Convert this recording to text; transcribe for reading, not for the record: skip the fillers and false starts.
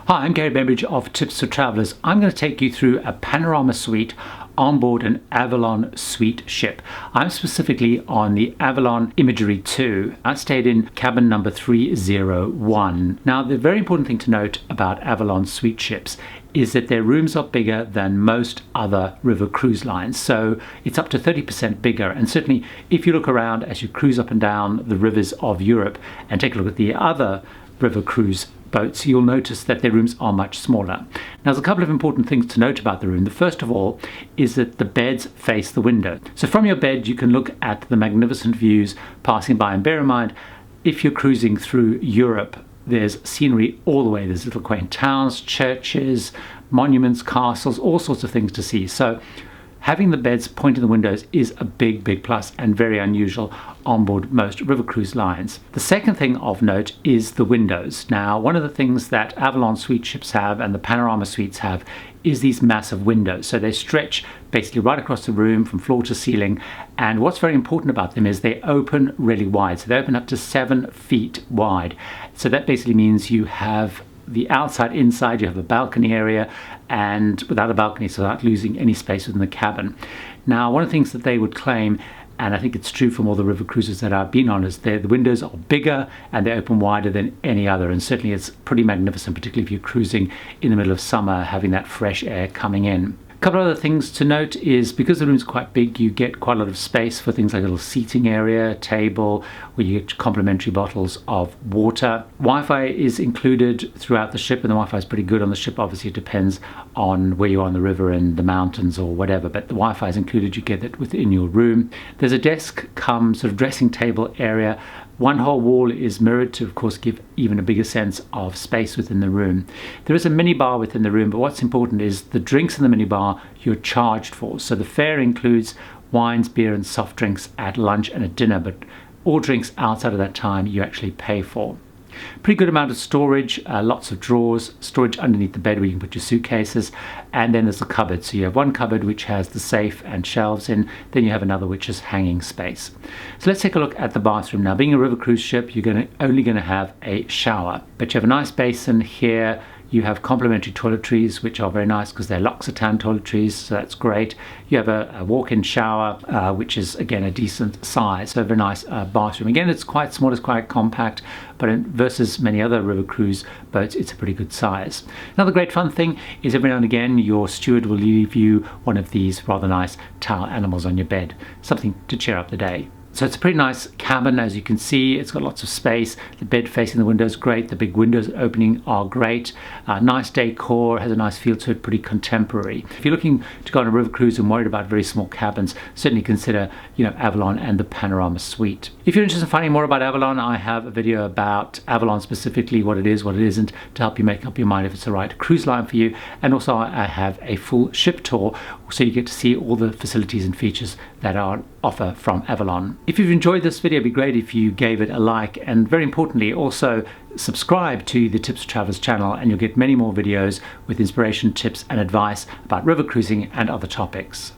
Hi, I'm Gary Bembridge of Tips for Travelers. I'm going to take you through a Panorama Suite onboard an Avalon Suite ship. I'm specifically on the Avalon Imagery 2. I stayed in cabin number 301. Now, the very important thing to note about Avalon Suite ships is that their rooms are bigger than most other river cruise lines. So it's up to 30% bigger. And certainly if you look around as you cruise up and down the rivers of Europe and take a look at the other river cruise boats, you'll notice that their rooms are much smaller. Now, there's a couple of important things to note about the room. The first of all is that the beds face the window. So from your bed, you can look at the magnificent views passing by. And bear in mind, if you're cruising through Europe, there's scenery all the way. There's little quaint towns, churches, monuments, castles, all sorts of things to see. So having the beds pointing the windows is a big plus and very unusual on board most river cruise lines. The second thing of note is the windows. Now, one of the things that Avalon Suite ships have and the Panorama Suites have is these massive windows. So they stretch basically right across the room from floor to ceiling. And what's very important about them is they open really wide. So they open up to 7 feet wide. So that basically means you have the outside, inside, you have a balcony area, and without a balcony, so without losing any space within the cabin. Now, one of the things that they would claim, and I think it's true from all the river cruises that I've been on, is the windows are bigger and they open wider than any other. And certainly it's pretty magnificent, particularly if you're cruising in the middle of summer, having that fresh air coming in. A couple of other things to note is because the room's quite big, you get quite a lot of space for things like a little seating area, table, where you get complimentary bottles of water. Wi-Fi is included throughout the ship, and the Wi-Fi is pretty good on the ship. Obviously, it depends on where you are on the river and the mountains or whatever, but the Wi-Fi is included. You get it within your room. There's a desk come sort of dressing table area. One whole wall is mirrored to, of course, give even a bigger sense of space within the room. There is a minibar within the room, but what's important is the drinks in the minibar you're charged for. So the fare includes wines, beer, and soft drinks at lunch and at dinner, but all drinks outside of that time you actually pay for. Pretty good amount of storage, lots of drawers, storage underneath the bed where you can put your suitcases, and then there's a cupboard. So you have one cupboard which has the safe and shelves in, then you have another which is hanging space. So let's take a look at the bathroom. Now, being a river cruise ship, you're only going to have a shower, but you have a nice basin here. You have complimentary toiletries, which are very nice because they're L'Occitane toiletries, so that's great. You have a walk-in shower, which is, again, a decent size, so a very nice bathroom. Again, it's quite small, it's quite compact, but versus many other river cruise boats, it's a pretty good size. Another great fun thing is every now and again, your steward will leave you one of these rather nice towel animals on your bed, something to cheer up the day. So it's a pretty nice cabin, as you can see. It's got lots of space. The bed facing the window is great. The big windows opening are great. Nice decor, has a nice feel to it, pretty contemporary. If you're looking to go on a river cruise and worried about very small cabins, certainly consider, Avalon and the Panorama Suite. If you're interested in finding more about Avalon, I have a video about Avalon specifically, what it is, what it isn't, to help you make up your mind if it's the right cruise line for you. And also I have a full ship tour, so you get to see all the facilities and features that are on offer from Avalon. If you've enjoyed this video, it'd be great if you gave it a like, and very importantly also subscribe to the Tips for Travelers channel, and you'll get many more videos with inspiration, tips and advice about river cruising and other topics.